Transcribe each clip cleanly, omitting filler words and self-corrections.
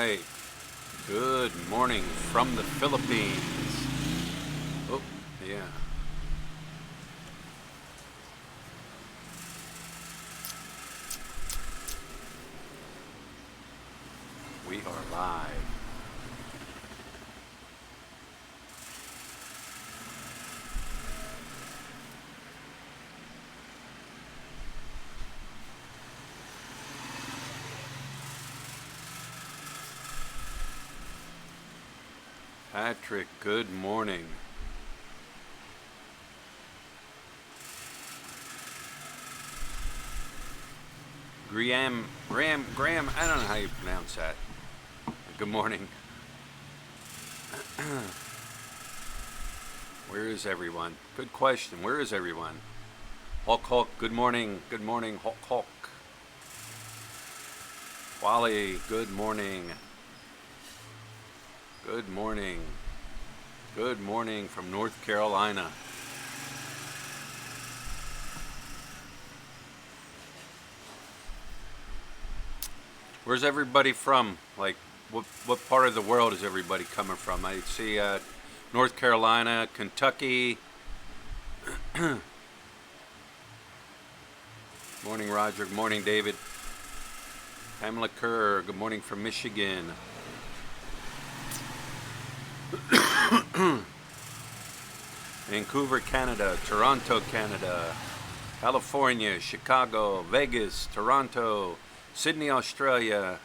right. Good morning from the Philippines. Oh, yeah. We are live. Patrick, good morning. Graham, I don't know how you pronounce that. Good morning. Where is everyone? Good question. Where is everyone? Hulk, good morning. Good morning, Hulk. Wally, good morning. Good morning. Good morning from North Carolina. Where's everybody from? Like, what part of the world is everybody coming from? I see North Carolina, Kentucky. Morning, Roger. Good morning, David. Pamela Kerr, good morning from Michigan. Vancouver, Canada. Toronto, Canada. California, Chicago, Vegas, Toronto, Sydney, Australia,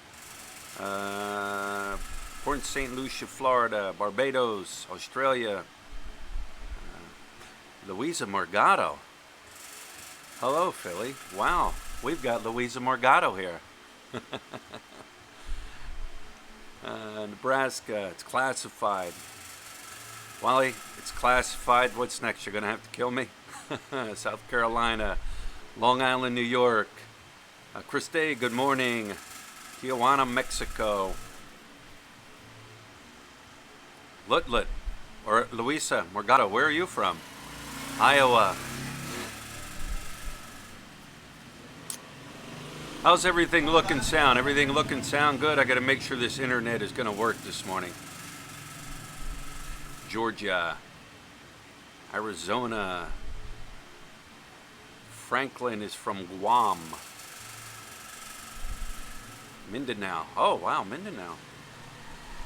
Port St. Lucia, Florida, Barbados, Australia, Luisa Morgado. Hello, Philly. Wow, we've got Luisa Morgado here. Nebraska, it's classified. Wally, it's classified. What's next? You're going to have to kill me? South Carolina, Long Island, New York. Christy, good morning. Tijuana, Mexico. Lutlet, or Luisa Morgado, where are you from? Iowa. How's everything look and sound? Everything look and sound good? I got to make sure this internet is going to work this morning. Georgia, Arizona. Franklin is from Guam. Mindanao. Oh, wow, Mindanao.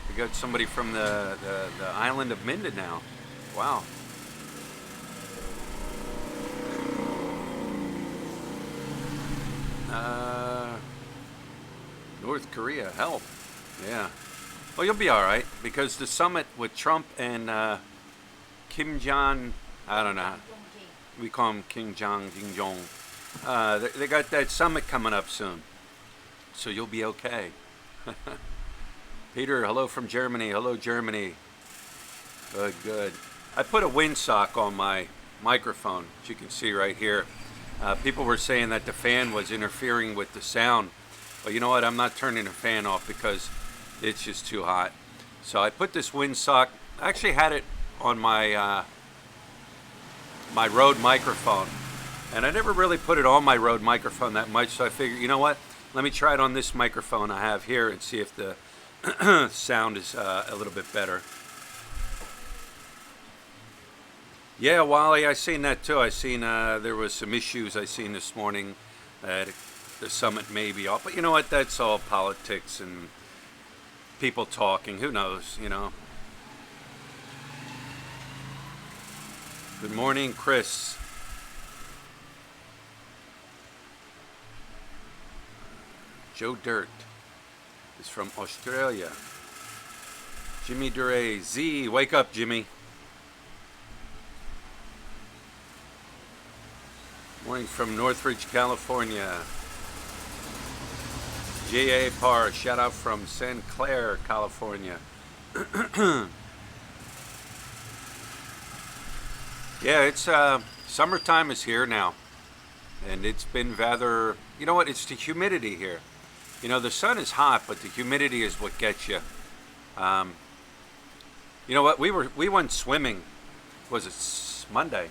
We got somebody from the island of Mindanao. Wow. North Korea, help. Yeah. Well, you'll be all right, because the summit with Trump and Kim Jong, I don't know. We call him King Jong, King Jong. They got that summit coming up soon. So you'll be okay. Peter, hello from Germany. Hello, Germany. Good, good. I put a windsock on my microphone, as you can see right here. People were saying that the fan was interfering with the sound. Well, you know what? I'm not turning the fan off because it's just too hot. So I put this windsock. I actually had it on my my Rode microphone, and I never really put it on my Rode microphone that much. So I figured, you know what? Let me try it on this microphone I have here and see if the sound is a little bit better. Yeah, Wally, I seen that too. I seen there was some issues I seen this morning that the summit may be off. But you know what? That's all politics and people talking. Who knows, you know? Good morning, Chris. Joe Dirt is from Australia. Jimmy Duray. Z, wake up, Jimmy. Morning from Northridge, California. J.A. Parr, shout out from San Clair, California. Yeah, it's summertime is here now, and it's been rather, you know what, it's the humidity here. You know, the sun is hot, but the humidity is what gets you. You know what, we went swimming, was it Monday?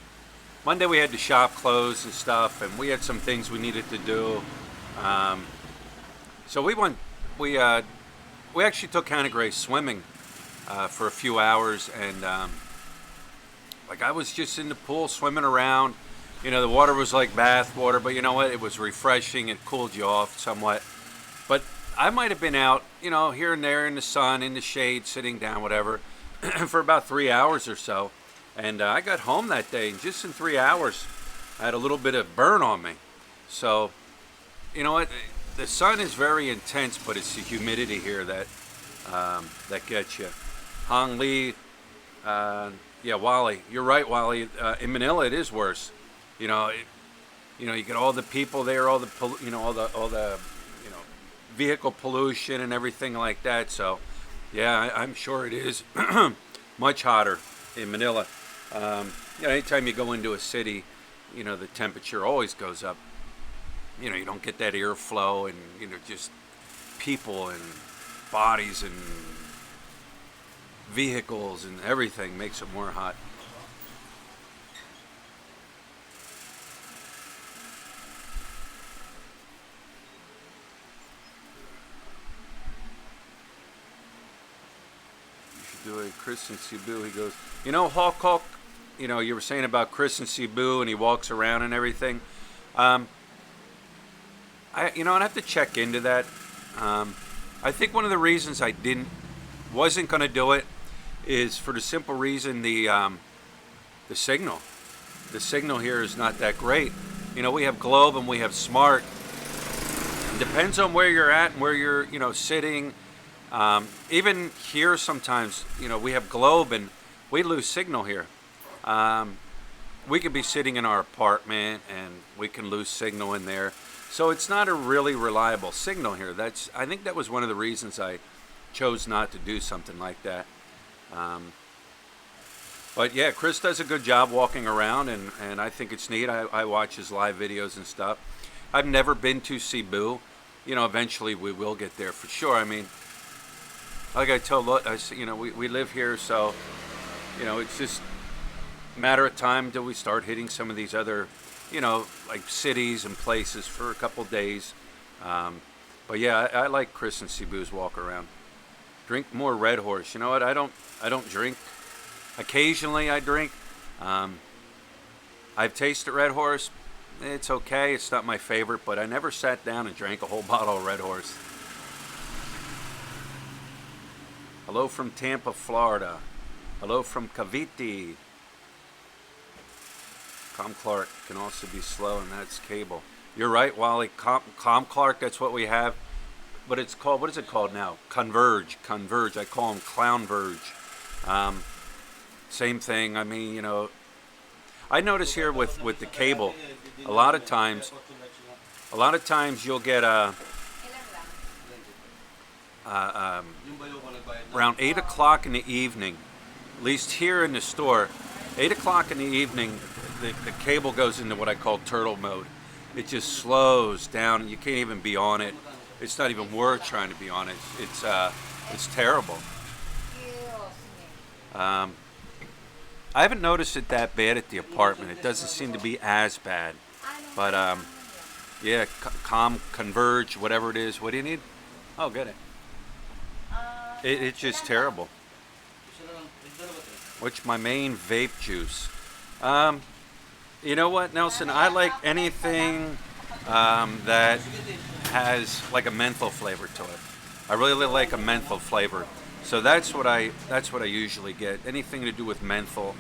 Monday we had the shop closed and stuff, and we had some things we needed to do. So we we actually took Hannah Grace swimming for a few hours, and like I was just in the pool swimming around. You know, the water was like bath water, but you know what? It was refreshing. It cooled you off somewhat. But I might have been out, you know, here and there in the sun, in the shade, sitting down, whatever, for about 3 hours or so. And I got home that day, and just in 3 hours, I had a little bit of burn on me. So, you know what? The sun is very intense, but it's the humidity here that that gets you. Hong Lee, yeah, Wally, you're right, Wally. In Manila, it is worse. You know, you get all the people there, all the vehicle pollution and everything like that. So, yeah, I'm sure it is much hotter in Manila. Anytime you go into a city, you know, the temperature always goes up. You know, you don't get that airflow, and you know, just people and bodies and vehicles and everything makes it more hot. Do a Chris in Cebu. He goes, you know, Hawk, you know, you were saying about Chris in Cebu and he walks around and everything. I'd have to check into that. I think one of the reasons I wasn't going to do it is for the simple reason the signal. The signal here is not that great. You know, we have Globe and we have Smart. It depends on where you're at and where you're, you know, sitting. Even here sometimes, you know, we have Globe and we lose signal here. We could be sitting in our apartment and we can lose signal in there. So it's not a really reliable signal here. I think that was one of the reasons I chose not to do something like that. But yeah, Chris does a good job walking around, and I think it's neat. I watch his live videos and stuff. I've never been to Cebu. You know, eventually we will get there for sure. I mean, like I told, you know, we live here, so, you know, it's just a matter of time till we start hitting some of these other, you know, like cities and places for a couple days. But yeah, I like Chris and Cebu's walk around. Drink more Red Horse. You know what? I don't drink. Occasionally I drink. I've tasted Red Horse. It's okay. It's not my favorite, but I never sat down and drank a whole bottle of Red Horse. Hello from Tampa, Florida. Hello from Cavite. Com Clark can also be slow, and that's cable. You're right, Wally. Com Clark, that's what we have. But it's called, what is it called now? Converge. I call them Clown Verge. Same thing. I mean, you know, I notice here with the cable, a lot of times you'll get around 8 o'clock in the evening, at least here in the store, 8 o'clock in the evening, the cable goes into what I call turtle mode. It just slows down, and you can't even be on it. It's not even worth trying to be on it. It's terrible. I haven't noticed it that bad at the apartment. It doesn't seem to be as bad. But yeah, Converge, whatever it is. What do you need? Oh, get it. It's just terrible. What's my main vape juice? You know what, Nelson? I like anything that has like a menthol flavor to it. I really like a menthol flavor. So that's what I usually get. Anything to do with menthol.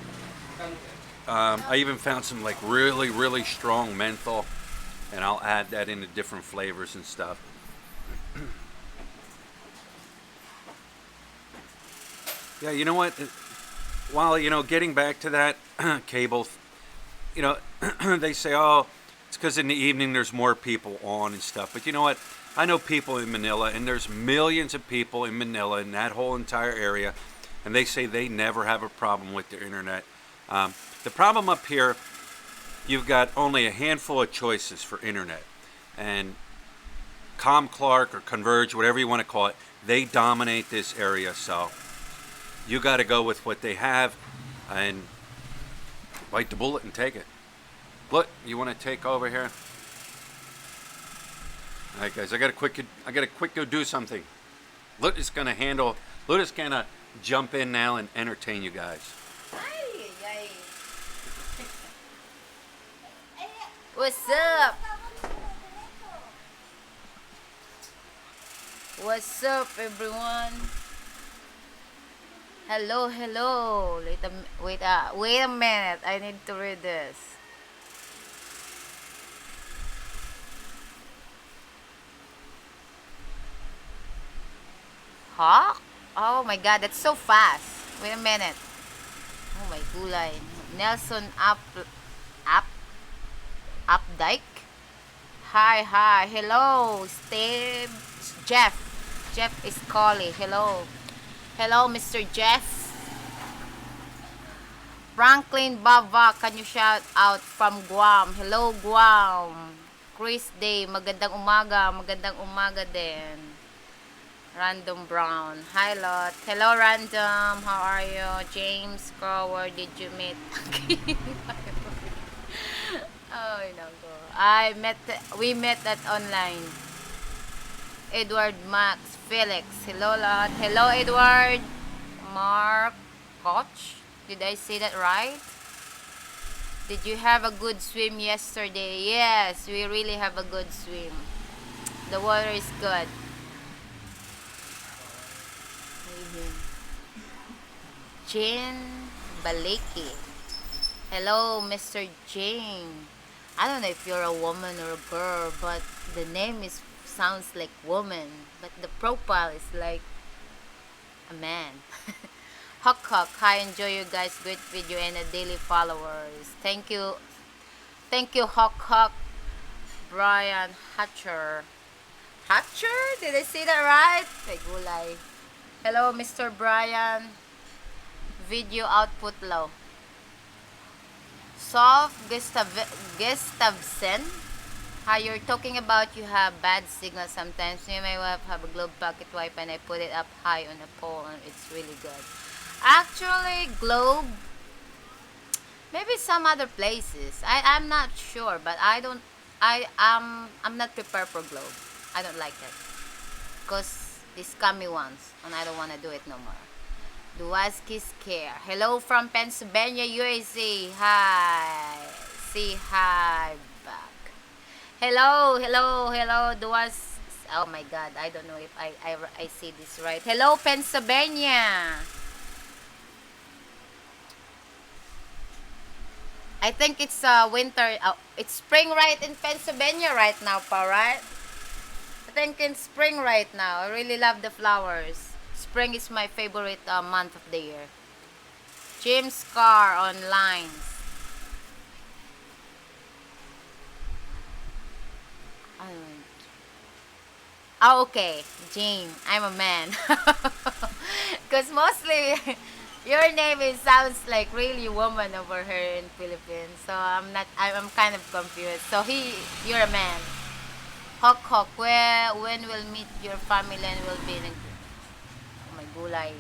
I even found some like really strong menthol, and I'll add that into different flavors and stuff. Yeah, you know what? While, you know, getting back to that cable, you know, they say, oh, it's because in the evening there's more people on and stuff. But you know what? I know people in Manila, and there's millions of people in Manila, in that whole entire area, and they say they never have a problem with their internet. The problem up here, you've got only a handful of choices for internet. And Clark or Converge, whatever you want to call it, they dominate this area. So you got to go with what they have and bite the bullet and take it. Look, you want to take over here? All right, guys, I gotta quick go do something. Luda's gonna jump in now and entertain you guys. Ay, ay. What's up? What's up, everyone? Hello, hello. Wait a minute. I need to read this. Huh? Oh my God, that's so fast. Wait a minute. Oh my gulay. Nelson Up Updike. Hi. Hello, Steve. Jeff is calling. Hello, Mr. Jeff. Franklin Bava, can you shout out from Guam? Hello, Guam. Chris Day, magandang umaga din. Random Brown, hi Lot. Hello Random, how are you? James Crow, where did you meet? Oh no, we met at online. Edward Max Felix, hello Lot. Hello Edward. Mark Koch, did I say that right? Did you have a good swim yesterday? Yes, we really have a good swim. The water is good. Jane Baliki. Hello, Mr. Jane. I don't know if you're a woman or a girl, but the name sounds like woman, but the profile is like a man. Huck, hi, enjoy you guys, great video and a daily followers. Thank you, Huck. Brian Hatcher. Did I say that right? Gulay. Hello, Mr. Brian. Video output low. Soft Gustavsen. Hi, you're talking about you have bad signal sometimes. Me and my wife have a globe pocket wipe and I put it up high on a pole and it's really good. Actually, globe, maybe some other places. I'm not sure, but I'm not prepared for globe. I don't like it. Because they scam me once and I don't want to do it no more. Duwaski's Care. Hello from Pennsylvania, USA. Hi. Say hi back. Hello. Duwas. Oh my God. I don't know if I say this right. Hello, Pennsylvania. I think it's winter. It's spring right in Pennsylvania right now, pa, right? I think it's spring right now. I really love the flowers. Spring is my favorite month of the year. James Carr on lines. Oh, okay. Jane, I'm a man. Because mostly your name sounds like really woman over here in Philippines. So I'm kind of confused. So you're a man. Huck, when we'll meet your family and we'll be in my gulay.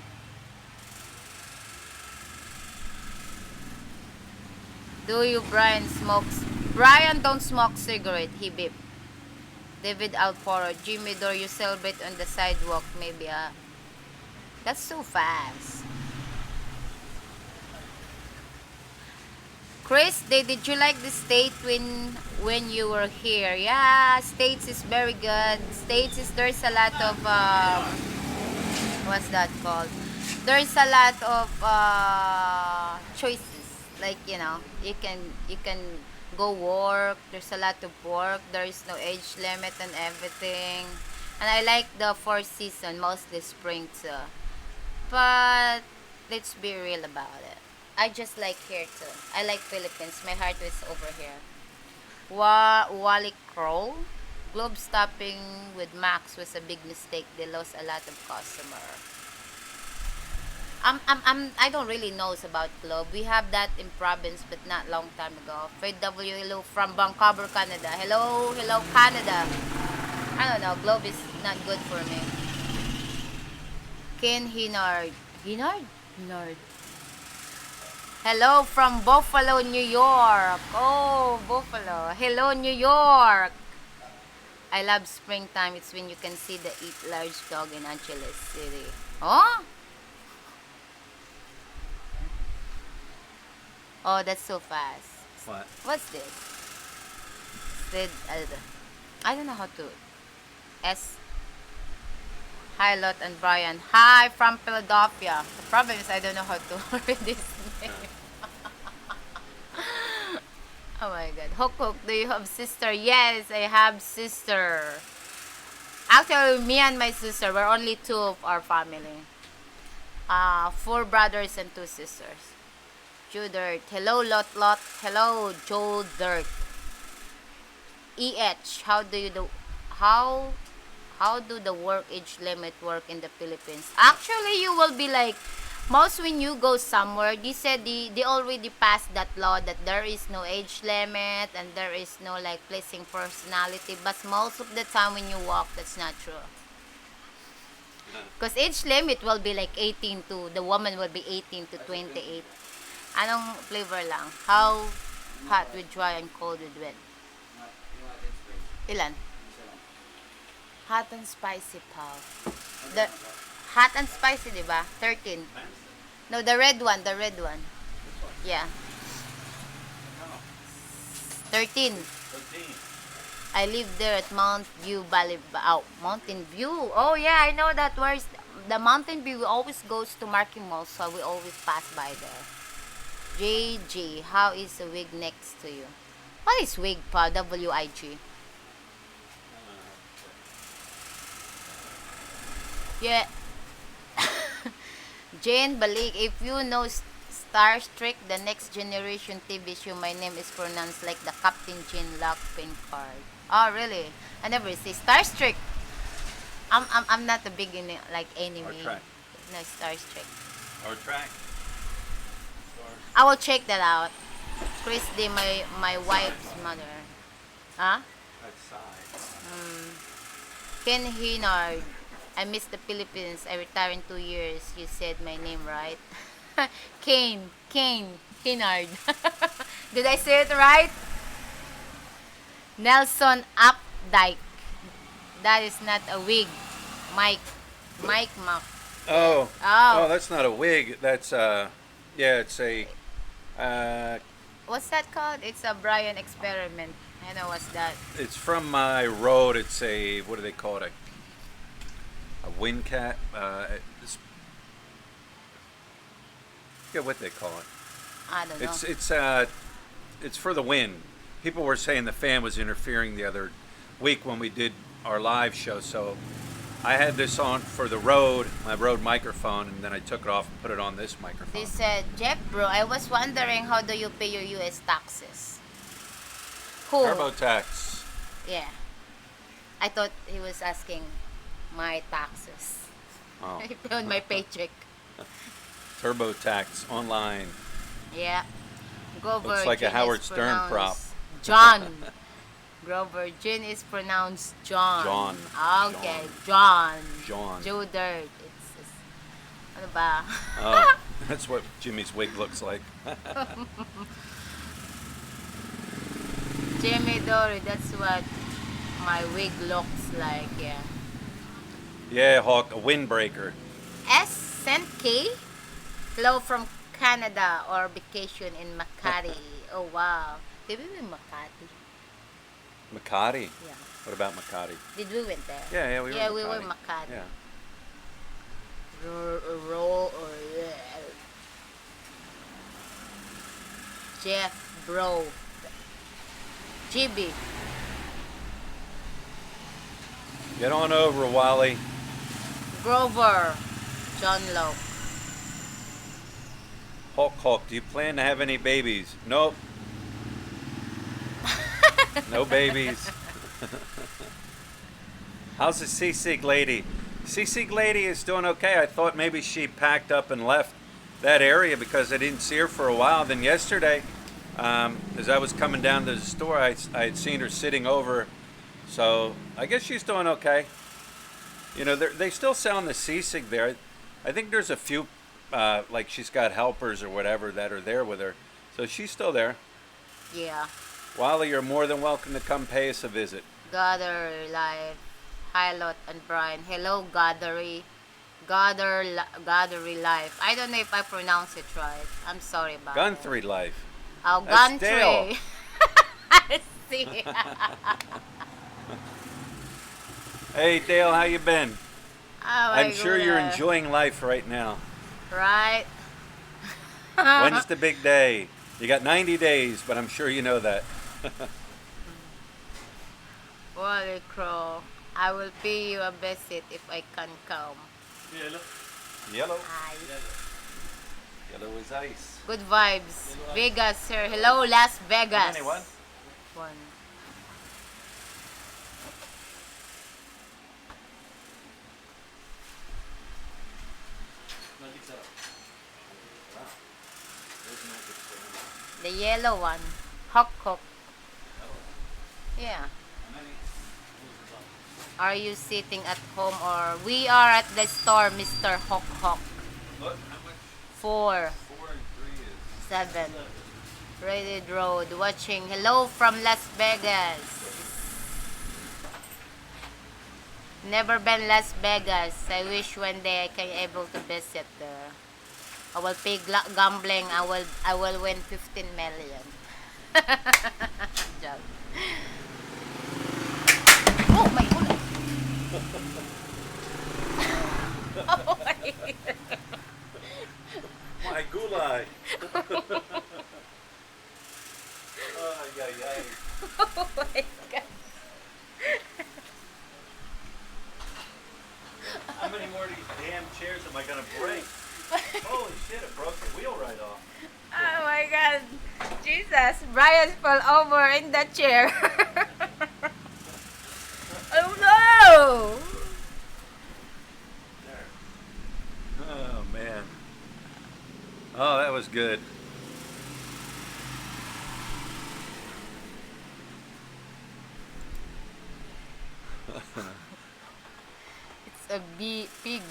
Do you, Brian, smokes? Brian don't smoke cigarette, he beep. David Alforo, Jimmy Dore, you celebrate on the sidewalk, maybe that's so fast. Chris, did you like the state when you were here? Yeah, States is very good. There's a lot of what's that called? There's a lot of choices. Like, you can go work. There's a lot of work. There is no age limit and everything. And I like the 4 season, mostly spring too. But let's be real about it. I just like here too. I like Philippines. My heart is over here. Wally Crow. Globe stopping with Max was a big mistake. They lost a lot of customer. I don't really know about Globe. We have that in province, but not long time ago. Fred W. Hello from Vancouver, Canada. Hello, Canada. I don't know. Globe is not good for me. Ken Hinard. Hello from Buffalo, New York. Oh, Buffalo. Hello, New York. I love springtime. It's when you can see the eat large dog in Angeles City. Oh? Oh, that's so fast. What? What's this? I don't know how to. S. Hi, Lot and Brian. Hi from Philadelphia. The problem is I don't know how to read this name. Oh my God. Hook, do you have sister? Yes, I have sister. Actually, me and my sister, we're only two of our family. 4 brothers and 2 sisters. Joe Dirt. Hello, Lot. Hello, Joe Dirt. EH. How do the work age limit work in the Philippines? Actually, you will be like, most when you go somewhere, they said they already passed that law that there is no age limit and there is no like pleasing personality. But most of the time when you walk, that's not true. Because age limit will be like 18 to, the woman will be 18 to 28. Anong flavor lang? How hot with dry and cold with wet? Ilan? Hot and spicy, pal. The hot and spicy, di ba? 13. No, the red one. Yeah. 13. I live there at Mount View Valley. Oh, Mountain View. Oh yeah, I know that. Where's the Mountain View? Always goes to Marking Mall, so we always pass by there. JG, how is the wig next to you? What is wig, pa? WIG. Yeah. Jane Balik, if you know Star Trek, the next generation TV show, my name is pronounced like the Captain Jean Lock pin card. Oh, really? I never see Star Trek. I'm not a big in like anime. Or track. No, Star Trek. Or track. I will check that out. Christy, my wife's mother. Huh? Outside. Ken Hinard. I miss the Philippines. I retire in 2 years. You said my name right. Kane Hinard. Did I say it right? Nelson Updike. That is not a wig. Mike Mac. Oh. Oh. Oh, that's not a wig. That's yeah, it's a What's that called? It's a Brian experiment. I know what's that. it's from my road. It's a, what do they call it? A wind cat. Yeah, what they call it. I don't know. It's for the wind. People were saying the fan was interfering the other week when we did our live show, so I had this on for the road, my road microphone, and then I took it off and put it on this microphone. They said, Jeff, bro, I was wondering how do you pay your U.S. taxes? Who? TurboTax. Yeah. I thought he was asking my taxes. Oh. I pay on my paycheck. TurboTax online. Yeah. Grover Looks like a Jean Howard is Stern prop. pronounced John. Grover Jean is pronounced John. John. Okay, John. John. Joe Dirt. It's ano ba? Oh, that's what Jimmy's wig looks like. Jimmy Dory, that's what my wig looks like, yeah. Yeah, Hawk, a windbreaker. SNK? Hello from Canada or vacation in Makati. Oh, wow. Did we win Makati? Makati. Yeah. What about Makati? Did we went there? Yeah, we were. Yeah, in we Makati. were Makati. Yeah. Roll or Jeff, bro. GB. Get on over, Wally. Grover. John Lowe. Hawk, do you plan to have any babies? Nope. No babies. How's the seasick lady? Seasick lady is doing okay. I thought maybe she packed up and left that area because I didn't see her for a while. Then yesterday, as I was coming down to the store, I had seen her sitting over. So I guess she's doing okay. You know, they still selling the seasick there. I think there's a few, like she's got helpers or whatever that are there with her. So she's still there. Yeah. Wally, you're more than welcome to come pay us a visit. Gather Life, Hilot and Brian. Hello, Gathery Life. I don't know if I pronounce it right. I'm sorry about it. Gunthry Life. Oh, That's Dale. Gantry. I see. Hey Dale, how you been? Oh my I'm sure you're goodness. enjoying life right now. Right? When's the big day? You got 90 days, but I'm sure you know that. Wally Crow. I will pay you a visit if I can come. Yellow. Hi. Yellow is ice. Good vibes. Vegas, sir. Hello, Las Vegas. How many, one? One. The yellow one. Hok. Yeah. Are you sitting at home or we are at the store, Mr. Hok? Look, how much 4, 4 and 3 is? 7. Rated Road watching. Hello from Las Vegas. Never been Las Vegas. I wish one day I can able to visit there. I will pay gambling. I will win 15 million. Joke. Oh my god. Oh my god. My gulay. Ay, ay, ay. Oh my god. How many more of these damn chairs am I going to break? Holy shit, it broke the wheel right off. Oh my god. Jesus. Brian fell over in the chair. Oh no. There. Oh, man. Oh, that was good. It's a pig.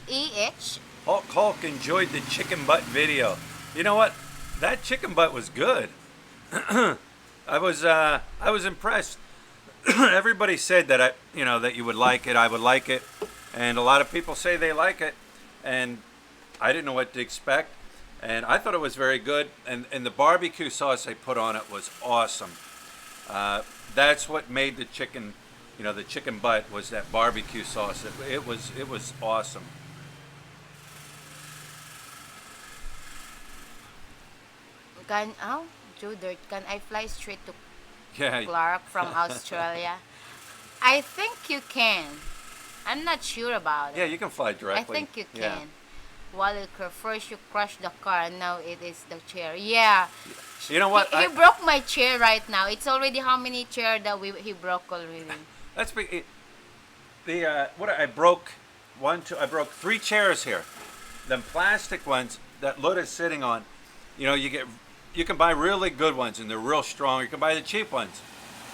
EH? Hulk enjoyed the chicken butt video. You know what? That chicken butt was good. I was impressed. Everybody said that that you would like it. I would like it, and a lot of people say they like it, and I didn't know what to expect, and I thought it was very good. And the barbecue sauce they put on it was awesome. That's what made the chicken, the chicken butt was that barbecue sauce. It was awesome. Judert, can I fly straight to Yeah. Clark from Australia? I think you can. I'm not sure about it. Yeah, you can fly I directly. think you Yeah. can. Walker, first you crushed the car, now it is the chair. Yeah. You know what? He broke my chair right now. It's already how many chair that he broke already? That's what I broke I broke 3 chairs here. Them plastic ones that Luda's sitting on. You can buy really good ones and they're real strong. You can buy the cheap ones.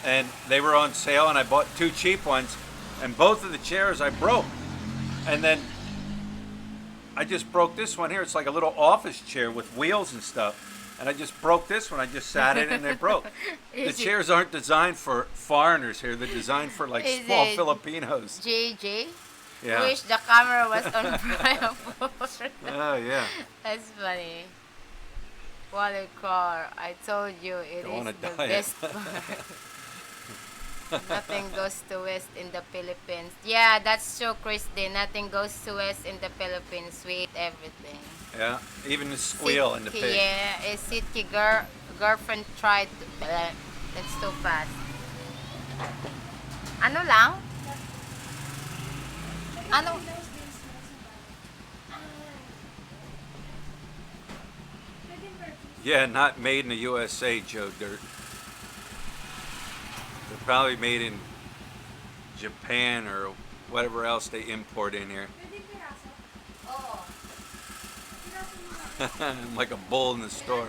And they were on sale and I bought 2 cheap ones and both of the chairs I broke. And then I just broke this one here. It's like a little office chair with wheels and stuff. And I just broke this one. I just sat in it and it broke. The chairs aren't designed for foreigners here. They're designed for like Is small it Filipinos. JJ? Yeah. Wish the camera was on Brian Ford. Oh, yeah. That's funny. Water car. I told you it Go on is a the diet. best part. Nothing goes to waste in the Philippines. Yeah, that's true, Christy. Nothing goes to waste in the Philippines. We eat everything. Yeah, even the squeal in the pig. Yeah, a city girlfriend tried to... that's too fast. Ano lang? Ano? Yeah, not made in the USA, Joe Dirt. They're probably made in Japan or whatever else they import in here. I'm like a bull in the store.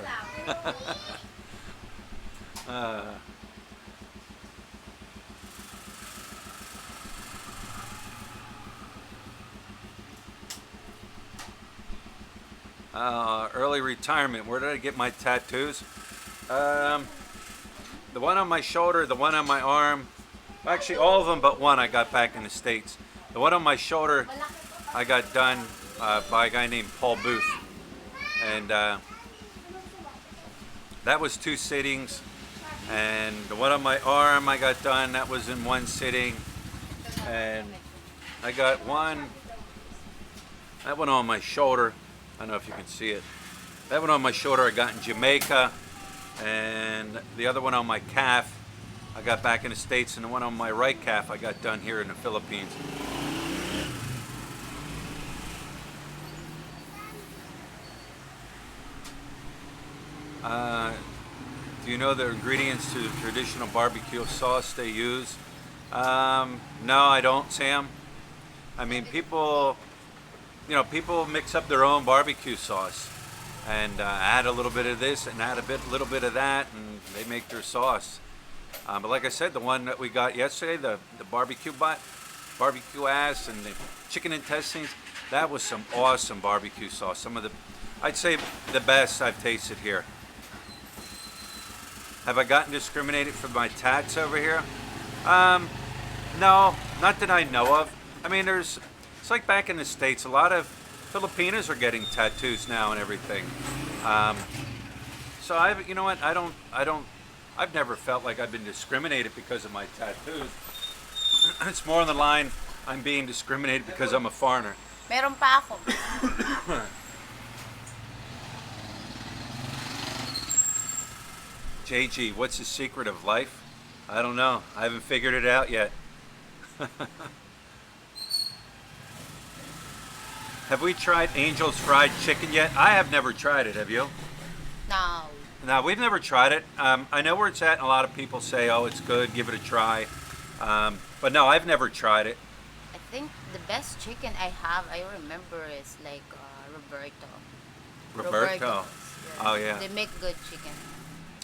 Early retirement. Where did I get my tattoos? The one on my shoulder, the one on my arm. Actually, all of them but one I got back in the States. The one on my shoulder I got done by a guy named Paul Booth. And that was 2 sittings. And the one on my arm I got done, that was in 1 sitting. And I got that one on my shoulder. I don't know if you can see it. That one on my shoulder I got in Jamaica. And the other one on my calf I got back in the States, and the one on my right calf I got done here in the Philippines. Do you know the ingredients to the traditional barbecue sauce they use? No, I don't, Sam. I mean, people mix up their own barbecue sauce and add a little bit of this and add little bit of that, and they make their sauce. But like I said, the one that we got yesterday, the barbecue butt, barbecue ass, and the chicken intestines, that was some awesome barbecue sauce. I'd say the best I've tasted here. Have I gotten discriminated for my tats over here? No, not that I know of. I mean, it's like back in the States, a lot of Filipinas are getting tattoos now and everything. So you know what? I've never felt like I've been discriminated because of my tattoos. It's more on the line, I'm being discriminated because I'm a foreigner. Meron pa ako. JG, what's the secret of life? I don't know. I haven't figured it out yet. Have we tried Angel's fried chicken yet? I have never tried it. Have you? No. No, we've never tried it. I know where it's at, and a lot of people say, oh, it's good, give it a try. But no, I've never tried it. I think the best chicken I remember is like Roberto. Roberto? Roberto's, Oh, yeah. They make good chicken.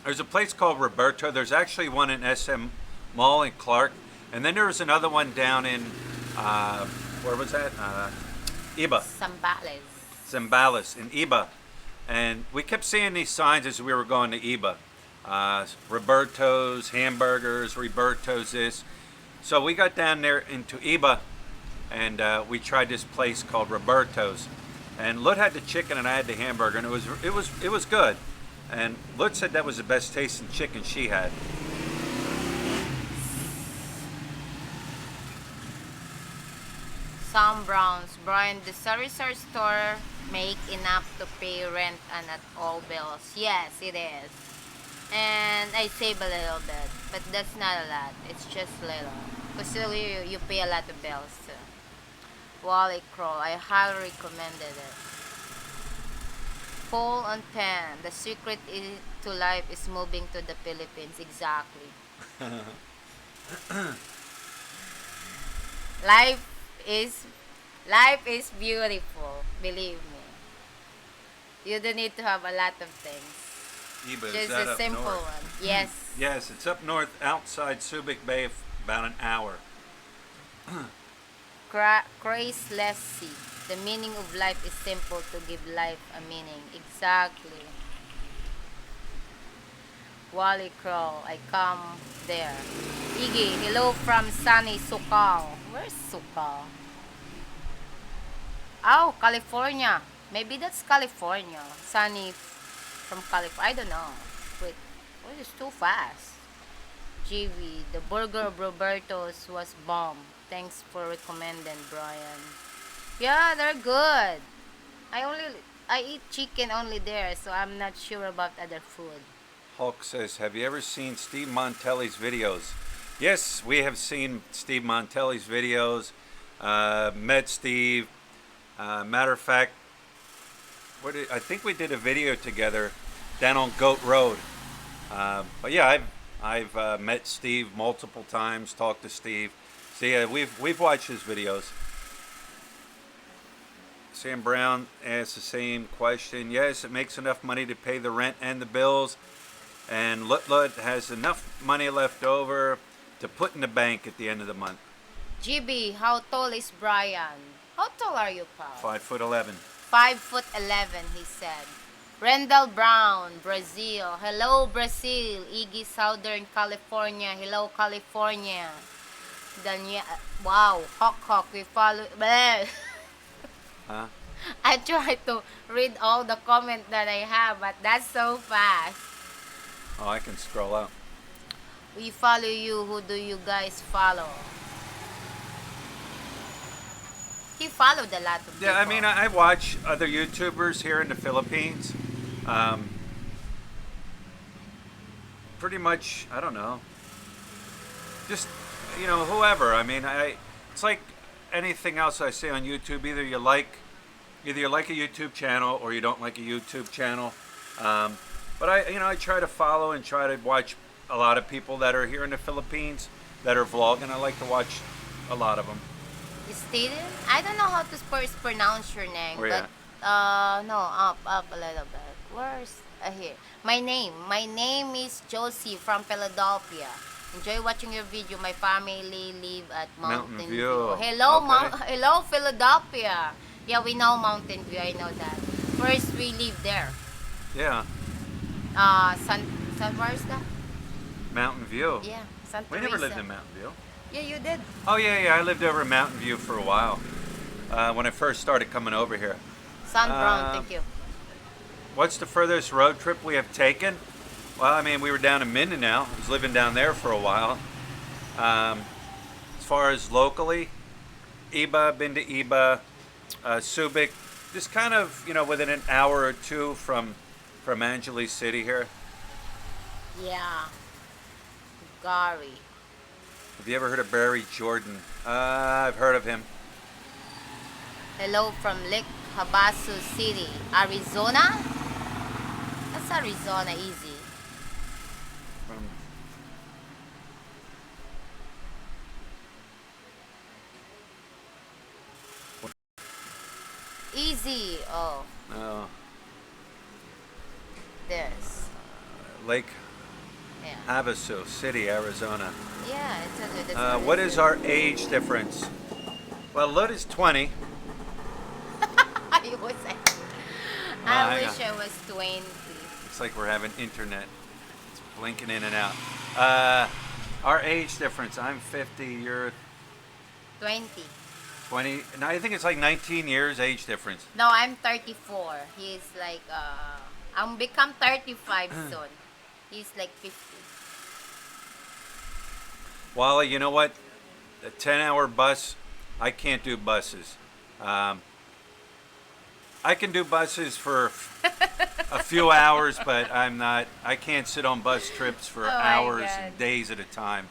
There's a place called Roberto. There's actually one in SM Mall in Clark. And then there was another one down in, where was that? Iba. Zambales in Iba. And we kept seeing these signs as we were going to Iba. Roberto's, hamburgers, Roberto's this. So we got down there into Iba, and we tried this place called Roberto's. And Lut had the chicken and I had the hamburger, and it was good. And Lut said that was the best tasting chicken she had. Sam Browns, Brian, the Sarisar store make enough to pay rent and at all bills. Yes, it is. And I save a little bit, but that's not a lot. It's just little. But still, you pay a lot of bills too. Wally Crow, I highly recommended it. Paul on Pen, the secret to life is moving to the Philippines. Exactly. Life is beautiful, believe me. You don't need to have a lot of things. Iba, just a simple one. Yes. Yes, it's up north outside Subic Bay, about an hour. Grace Leslie, the meaning of life is simple to give life a meaning. Exactly. Wally Crow, I come there. Iggy, hello from sunny Sucal. Where's Sucal? Oh, California. Maybe that's California. Sunny from California. I don't know. Wait, it's too fast. GV, the burger of Roberto's was bomb. Thanks for recommending, Brian. Yeah, they're good. I eat chicken only there, so I'm not sure about other food. Hulk says, have you ever seen Steve Montelli's videos? Yes, we have seen Steve Montelli's videos. Met Steve. Matter of fact, I think we did a video together down on Goat Road. But yeah, I've met Steve multiple times, talked to Steve. So yeah, we've watched his videos. Sam Brown asked the same question. Yes, it makes enough money to pay the rent and the bills. And Lut has enough money left over to put in the bank at the end of the month. GB, how tall is Brian? How tall are you, pal? 5'11". 5'11", he said. Rendell Brown, Brazil. Hello, Brazil. Iggy, Southern California. Hello, California. Daniel, wow, Hawk, we follow. Bleh. Huh? I try to read all the comment that I have, but that's so fast. Oh, I can scroll up. We follow you. Who do you guys follow? He followed a lot of people. Yeah, I mean, I watch other YouTubers here in the Philippines. Pretty much, I don't know. Just, whoever. I mean, it's like anything else I say on YouTube. Either you like a YouTube channel or you don't like a YouTube channel. But I try to follow and try to watch a lot of people that are here in the Philippines that are vlogging. I like to watch a lot of them. Steven? I don't know how to pronounce your name. Where but no, up a little bit. Where's here? My name is Josie from Philadelphia. Enjoy watching your video. My family live at Mountain View. Hello, Okay. hello, Philadelphia. Yeah, we know Mountain View. I know that. First, we live there. Yeah, Where's that? Mountain View. Yeah, Santa We never lived Teresa. in Mountain View. Yeah, you did. Oh yeah, I lived over in Mountain View for a while when I first started coming over here. Sun Brown, thank you. What's the furthest road trip we have taken? Well, I mean, we were down in Mindanao. I was living down there for a while. As far as locally, Iba, been to Iba, Subic, just kind of, within an hour or two from Angeles City here. Yeah. Gary. Have you ever heard of Barry Jordan? I've heard of him. Hello from Lake Havasu City, Arizona. That's Arizona, easy. From- Easy. Oh, Oh, this. Lake Yeah. Havasu City, Arizona. Yeah, it's a good. That's What is our age difference? Well, Lut is 20. I was. I I wish I was 20. Looks like we're having internet. It's blinking in and out. Our age difference. I'm 50. You're 20. 20. No, I think it's like 19 years age difference. No, I'm 34. He's like I'm become 35 soon. He's like 50. Wally, you know what? A 10-hour bus. I can't do buses. I can do buses for a few hours, but I can't sit on bus trips for Oh my hours God. and days at a time.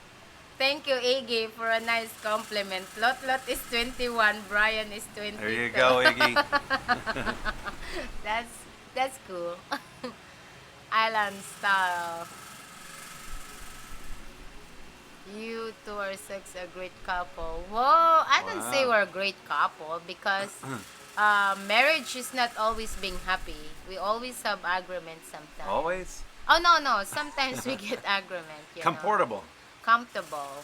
Thank you, Iggy, for a nice compliment. Lot is 21, Brian is 22. There you go, Iggy. That's cool. Island style. You two are such a great couple. Whoa, I don't say Wow. we're a great couple because marriage is not always being happy. We always have arguments sometimes. Always Oh no, sometimes we get argument. comfortable. Comfortable.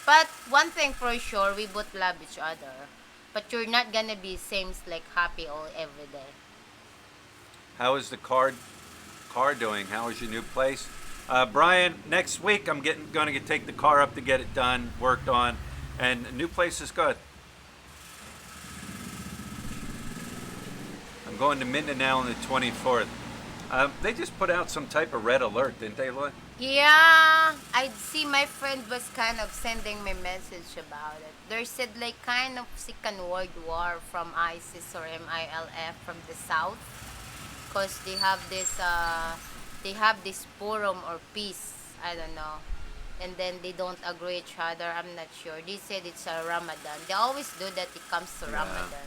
But one thing for sure, we both love each other. But you're not gonna be same like happy all every day. How is the car doing? How is your new place? Brian, next week I'm going to take the car up to get it done, worked on, and the new place is good. I'm going to Mindanao on the 24th. They just put out some type of red alert, didn't they, Lloyd? Yeah, I see my friend was kind of sending me message about it. They said like kind of second world war from ISIS or MILF from the south, cause they have this forum or peace. I don't know, and then they don't agree each other. I'm not sure. They said it's a Ramadan. They always do that. It comes to Yeah. Ramadan.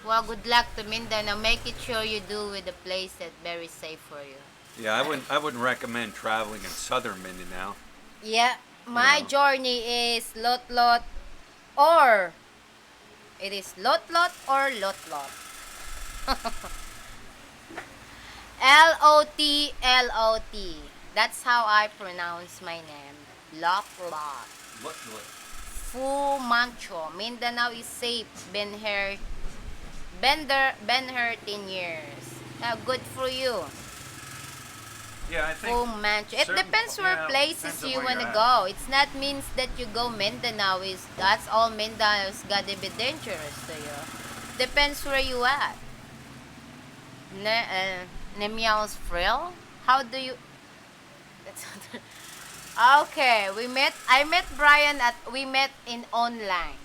Well, good luck to Mindanao. Make it sure you do with a place that's very safe for you. Yeah, I wouldn't recommend traveling in southern Mindanao. Yeah, my Yeah. journey is lot or it is lot or lot. Lot. That's how I pronounce my name. Lot. Fu Mancho. Mindanao is safe. Been here Been here 10 years. Good for you. Yeah, I think. Oh man, it certain- depends where yeah, places depends on you where wanna you're at. go. It's not means that you go Mindanao is that's all Mindanao is gotta be dangerous to you. Depends where you at. Nemiao's frill? How do you? That's okay. We met. I met Brian at. We met in online.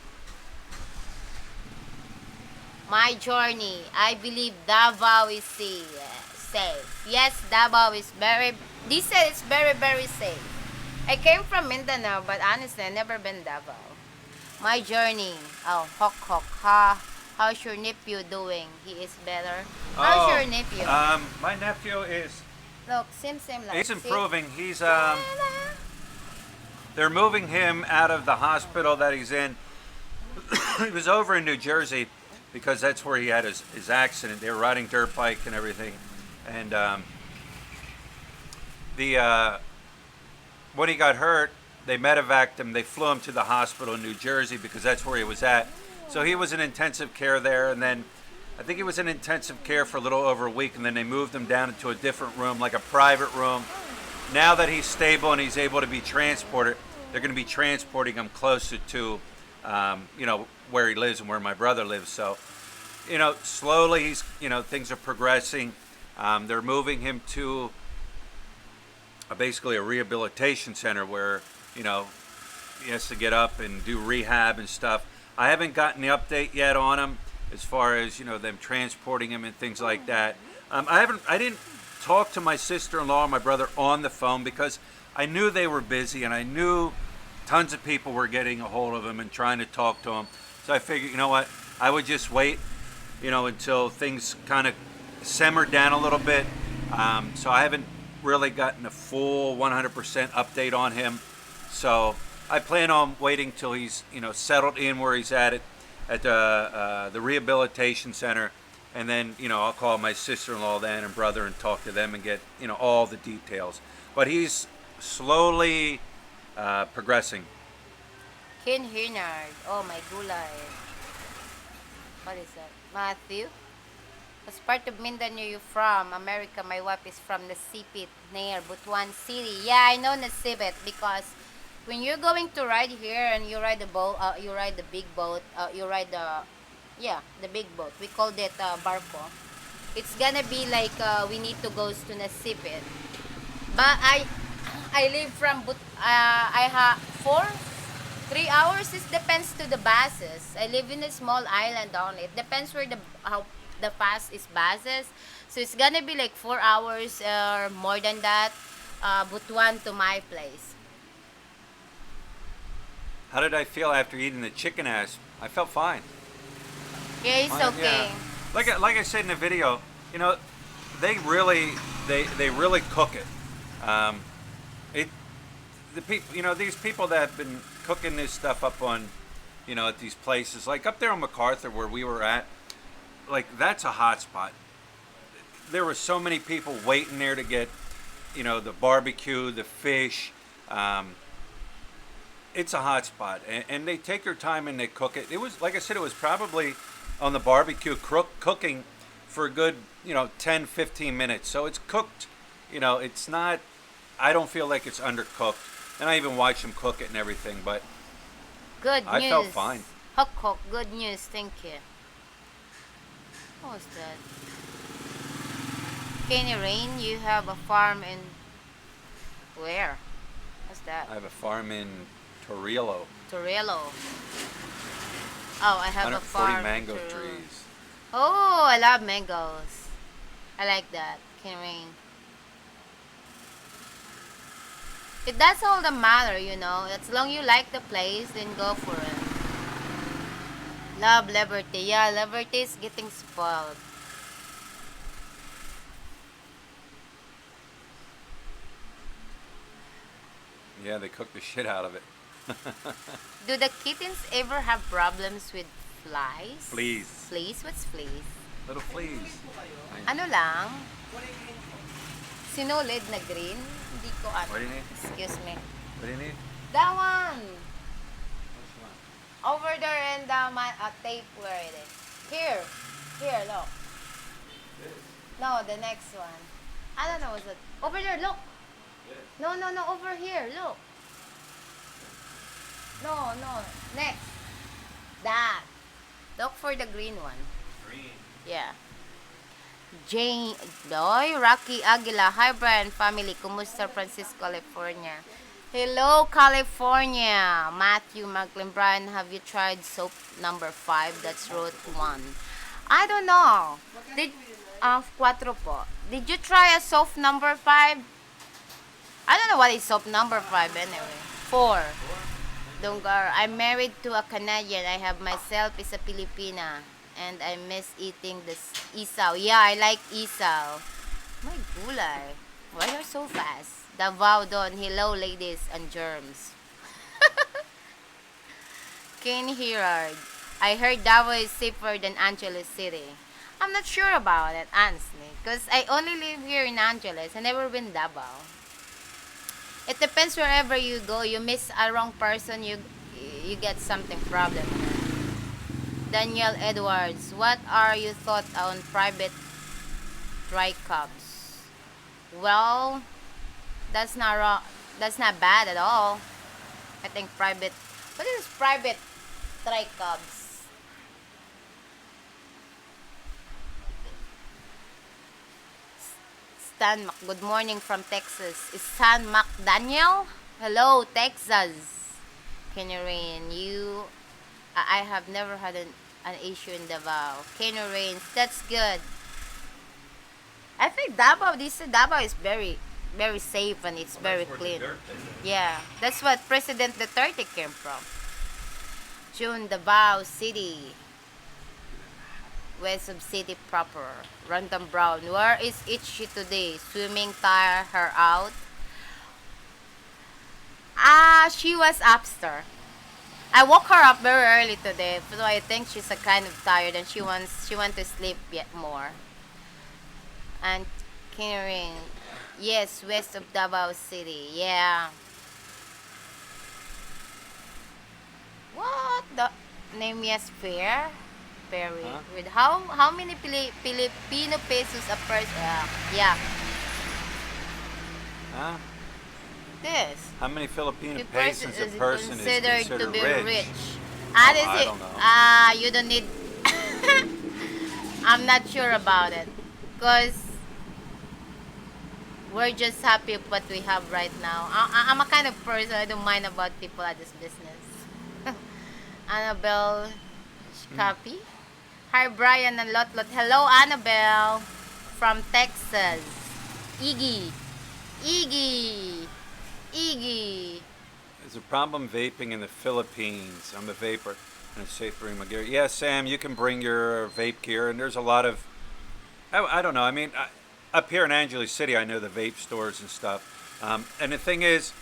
My journey. I believe Davao is safe. Yes, Davao is very. They said it's very safe. I came from Mindanao, but honestly, I never been Davao. My journey. Oh, hok hok ha. How's your nephew doing? He is better. How's your nephew? My nephew is. Look, same like. He's see? improving. They're moving him out of the hospital that he's in. He was over in New Jersey because that's where he had his accident. They were riding dirt bike and everything, and when he got hurt, they medevaced him. They flew him to the hospital in New Jersey because that's where he was at. So he was in intensive care there, and then I think he was in intensive care for a little over a week, and then they moved him down into a different room, like a private room. Now that he's stable and he's able to be transported, they're going to be transporting him closer to, where he lives and where my brother lives. So, slowly he's, things are progressing. They're moving him to basically a rehabilitation center where, he has to get up and do rehab and stuff. I haven't gotten the update yet on him as far as, them transporting him and things like that. I didn't talk to my sister-in-law and my brother on the phone because I knew they were busy and I knew tons of people were getting a hold of him and trying to talk to him. So I figured, you know what, I would just wait, until things kind of simmered down a little bit. So I haven't really gotten a full 100% update on him. So I plan on waiting till he's, settled in where he's at the rehabilitation center. And then, I'll call my sister-in-law then and brother and talk to them and get, all the details. But he's slowly progressing. Ken Hinard. Oh, my gulay. What is that? Matthew? As part of Mindanao you from? America. My wife is from Nasipit near Butuan City. Yeah, I know Nasipit because when you're going to ride here and you ride the boat, you ride the big boat, you ride the big boat. We called it barco. It's gonna be like we need to go to Nasipit. But I live from I have 3 hours. It depends to the buses. I live in a small island on it. Depends where how the pass is buses. So it's gonna be like 4 hours or more than that. Butuan to my place. How did I feel after eating the chicken ass? I felt fine. Yeah, it's okay. Yeah. Like I said in the video, they really cook it. The people, these people that have been cooking this stuff up on, at these places, like up there on MacArthur where we were at, like that's a hot spot. There were so many people waiting there to get, the barbecue, the fish. It's a hot spot, and they take their time and they cook it. It was, like I said, it was probably on the barbecue cooking for a good, 10, 15 minutes. So it's cooked, it's not, I don't feel like it's undercooked. And I even watched them cook it and everything, but Good news. I felt fine. Hok, good news. Thank you. What was that? Kenny Rain, you have a farm in where? What's that? I have a farm in Torrillo. Torello. Oh, I have a 140 farm. mango in Torello. trees. Oh, I love mangoes. I like that. Kenny Rain. That's all that matter, As long you like the place, then go for it. Love Liberty. Yeah, Liberty is getting spoiled. Yeah, they cook the shit out of it. Do the kittens ever have problems with flies? Fleas. Fleas? What's fleas? Little fleas. Ano lang? Sinulid na green? Hindi ko ano. What do you need? Excuse me. What do you need? That one! Over there in the tape where it is. Here. Here, look. No, the next one. I don't know what's it. Over there, look. No, no, no, over here, look. No, no, next. That. Look for the green one. Green. Yeah. Jane, Doy, Rocky Aguila. Hi, Brian family. Kumusta, Francisco, California? Hello, California. Matthew Macklin. Brian, have you tried soap number 5? That's route 1. I don't know. Did, cuatro po. Did you try a soap number 5? I don't know what is soap number 5 anyway. 4. Dungar. I'm married to a Canadian. I have myself is a Filipina. And I miss eating this isaw. Yeah, I like isaw. My gulay. Why are you so fast? Davao Don. Hello, ladies and germs. Ken Herard. I heard Davao is safer than Angeles City. I'm not sure about it, honestly. Because I only live here in Angeles. I never been Davao. It depends wherever you go. You miss a wrong person, you get something problem. Daniel Edwards, what are your thoughts on private tricubs? Well, that's not wrong. That's not bad at all. I think private. What is private tricubs? Stan Mac, good morning from Texas. Is Stan McDaniel? Hello, Texas. Kenny Rain, I have never had an issue in Davao. Kenny Rain, that's good. I think Davao is very, very safe and it's very clean. Yeah, that's what President Duterte came from. June, Davao City. West of city proper. Random Brown. Where is Itchy today? Swimming, tire her out. She was upstairs. I woke her up very early today, so I think she's a kind of tired and she wants to sleep yet more. And Kinnering. Yes, west of Davao City. Yeah. What the name? Yes, fair. Perry. Huh? With how many Filipino pesos a person? Yeah. Huh? This. How many Filipino The pesos a person is considered to be rich. I Honestly, don't know. you don't need. I'm not sure about it, cause we're just happy with what we have right now. I'm a kind of person I don't mind about people at this business. Annabelle, copy. Hi Brian and Lot. Hello Annabelle from Texas. Iggy. There's a problem vaping in the Philippines. I'm a vapor and it's safe to bring my gear. Yeah, Sam, you can bring your vape gear, and there's a lot of, I don't know. I mean, up here in Angeles City, I know the vape stores and stuff. And the thing is,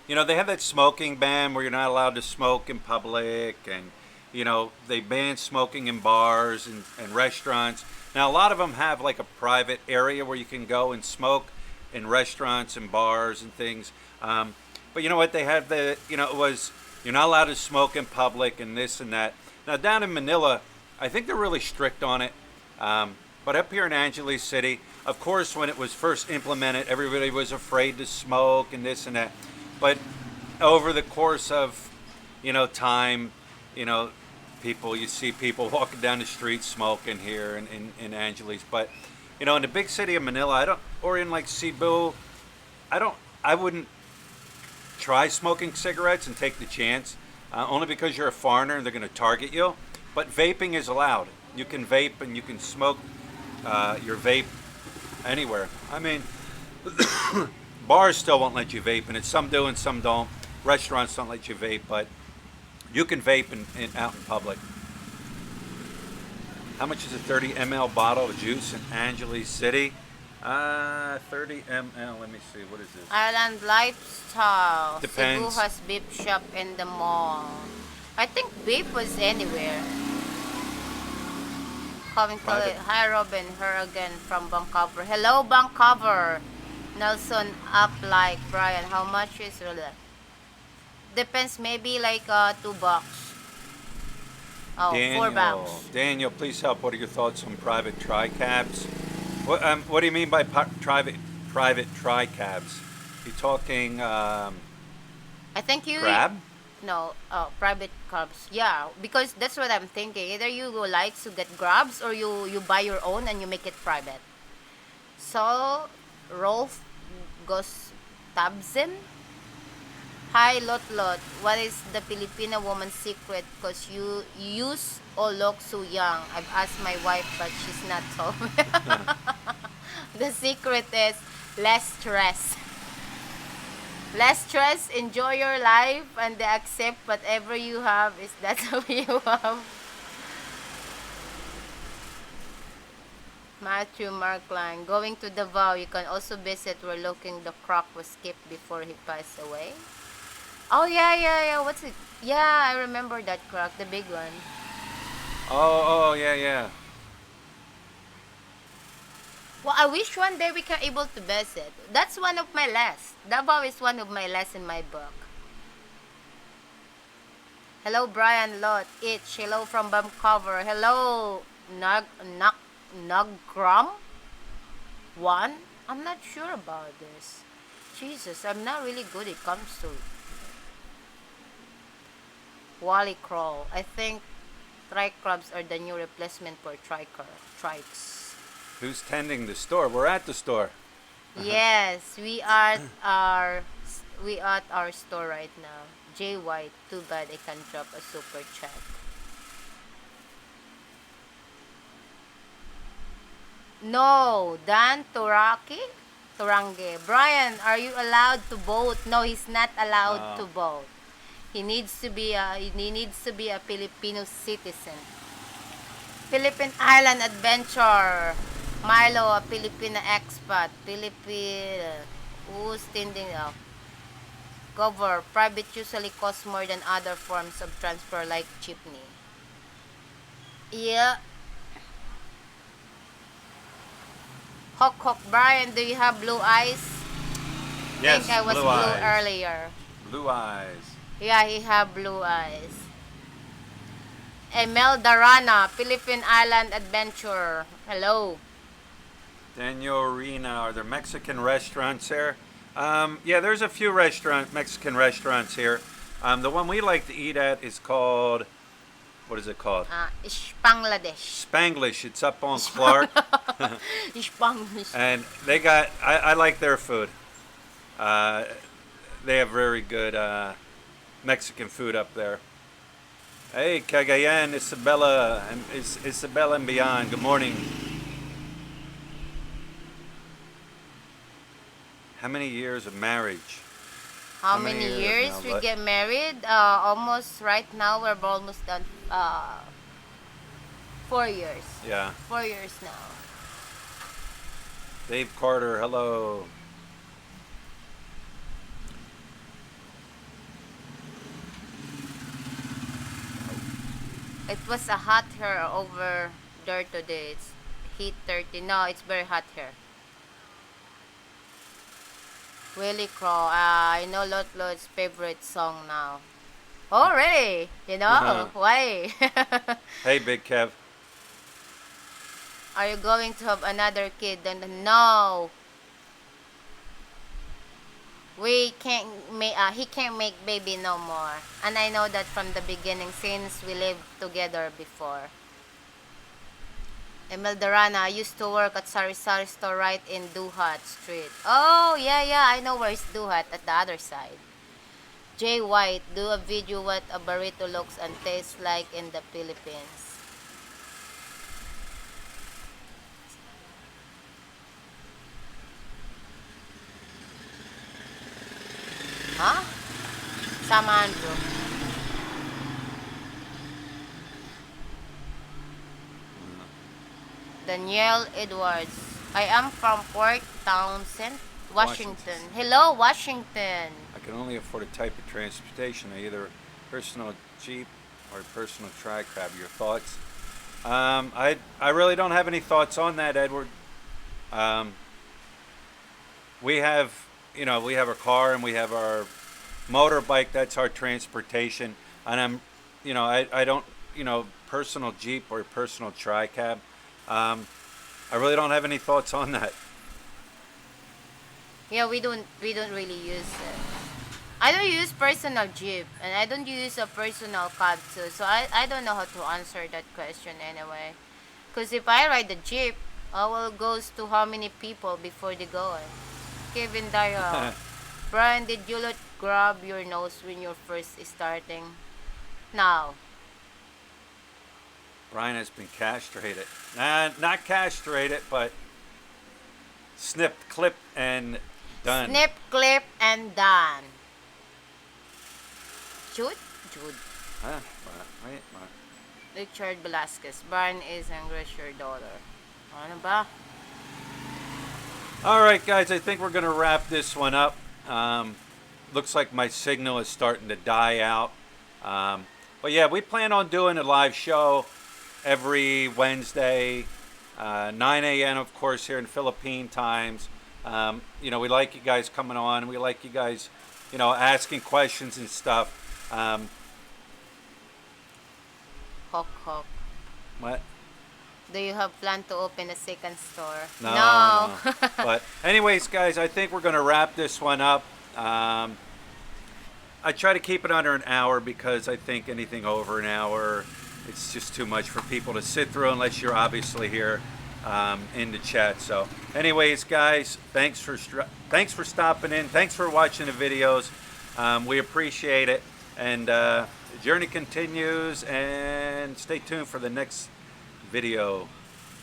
you know, they have that smoking ban where you're not allowed to smoke in public, and you know, they ban smoking in bars and restaurants. Now, a lot of them have like a private area where you can go and smoke in restaurants and bars and things. But you know what? They have the, you know, it was, you're not allowed to smoke in public and this and that. Now, down in Manila, I think they're really strict on it. But up here in Angeles City, of course, when it was first implemented, everybody was afraid to smoke and this and that. But over the course of, you know, time, you know, you see people walking down the street smoking here in Angeles. But, you know, in the big city of Manila, or in like Cebu, I wouldn't try smoking cigarettes and take the chance, only because you're a foreigner and they're going to target you. But vaping is allowed. You can vape and you can smoke your vape anywhere. I mean, bars still won't let you vape, and some do and some don't. Restaurants don't let you vape, but you can vape out in public. How much is a 30 ml bottle of juice in Angeles City? 30 ml. Let me see. What is this? Island Lifestyle. Depends. Cebu has vape shop in the mall. I think vape was anywhere. Coming to Private. Hi Robin, her again from Vancouver. Hello Vancouver. Nelson up like Brian. How much is it? Depends, maybe like $2. Oh, four banks. Daniel, please help. What are your thoughts on private tri-cabs? What do you mean by private tri-cabs? You talking I think you crab? no private crabs. Yeah, because that's what I'm thinking. Either you go like to get grabs or you buy your own and you make it private. So Rolf Gustavsen. Hi Lot Lot. What is the Filipina woman's secret? Cause you all look so young. I've asked my wife, but she's not told me. The secret is less stress. Less stress, enjoy your life, and accept whatever you have is that's how you have. Matthew Markline. Going to Davao, you can also visit where looking the croc was skipped before he passed away. Oh yeah. What's it? Yeah, I remember that croc, the big one. Yeah. Well, I wish one day we can able to visit. That's one of my last. Davao is one of my last in my book. Hello, Brian Lot. Itch. Hello from Vancouver. Hello, Nagram. One. I'm not sure about this. Jesus, I'm not really good. It comes to Wally Crawl. I think tri-crabs are the new replacement for trikes. Who's tending the store? We're at the store. Yes, we are at our store right now. Jay White, too bad I can drop a super chat. No, Dan Turange. Brian, are you allowed to vote? No, he's not allowed to vote. He needs to be a Filipino citizen. Philippine Island Adventure. Milo, a Filipina expat. Who's tending out? Cover. Private usually costs more than other forms of transfer like jeepney. Yeah. Hok. Brian, do you have blue eyes? Yes, I think I was blue eyes. earlier. Blue eyes. Yeah, he have blue eyes. Emel Darana, Philippine Island Adventure. Hello. Daniel Arena, are there Mexican restaurants there? Yeah, there's a few Mexican restaurants here. The one we like to eat at is called, what is it called? Spanglish. Spanglish. It's up on Clark. Spanglish. And they got, I like their food. They have very good Mexican food up there. Hey, Cagayan, Isabella and beyond. Good morning. How many years of marriage? How many years now? we get married? Almost right now we're almost done. 4 years. Yeah. 4 years now. Dave Carter, hello. It was a hot here over there today. It's heat 30. No, it's very hot here. Willie Crow. I know Lot's favorite song now. Oh, really? You know? Why? Hey, Big Kev. Are you going to have another kid? No. He can't make baby no more. And I know that from the beginning since we lived together before. Emil Dorana, I used to work at Sari Sari store right in Duhat Street. Oh, yeah, I know where is Duhat, at the other side. Jay White, do a video what a burrito looks and tastes like in the Philippines. Huh? Sam Andrew. Danielle Edwards. I am from Port Townsend, Washington. Hello, Washington. I can only afford a type of transportation, either personal Jeep or personal tri-cab. Your thoughts? I really don't have any thoughts on that, Edward. We have our car and we have our motorbike. That's our transportation, and I don't personal Jeep or personal tri-cab. I really don't have any thoughts on that. Yeah, we don't really use it. I don't use personal Jeep and I don't use a personal cab too. So I don't know how to answer that question anyway. Because if I ride the Jeep, I will goes to how many people before they go. Kevin Dara. Brian, did you not grab your nose when you're first starting? No. Brian has been castrated. Nah, not castrated, but snipped, clipped, and done. Snip, clip, and done. Jude? Jude. Huh? Wait. Richard Velasquez. Brian is angry at your daughter. Ano ba? All right, guys, I think we're going to wrap this one up. Looks like my signal is starting to die out. But yeah, we plan on doing a live show every Wednesday, 9 a.m. of course here in Philippine times. We like you guys coming on. We like you guys, asking questions and stuff. Hok hok. What? Do you have plan to open a second store? No. But anyways, guys, I think we're going to wrap this one up. I try to keep it under an hour because I think anything over an hour, it's just too much for people to sit through unless you're obviously here in the chat. So anyways, guys, thanks for stopping in. Thanks for watching the videos. We appreciate it. And the journey continues, and stay tuned for the next video.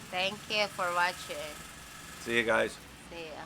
Thank you for watching. See you guys. See ya.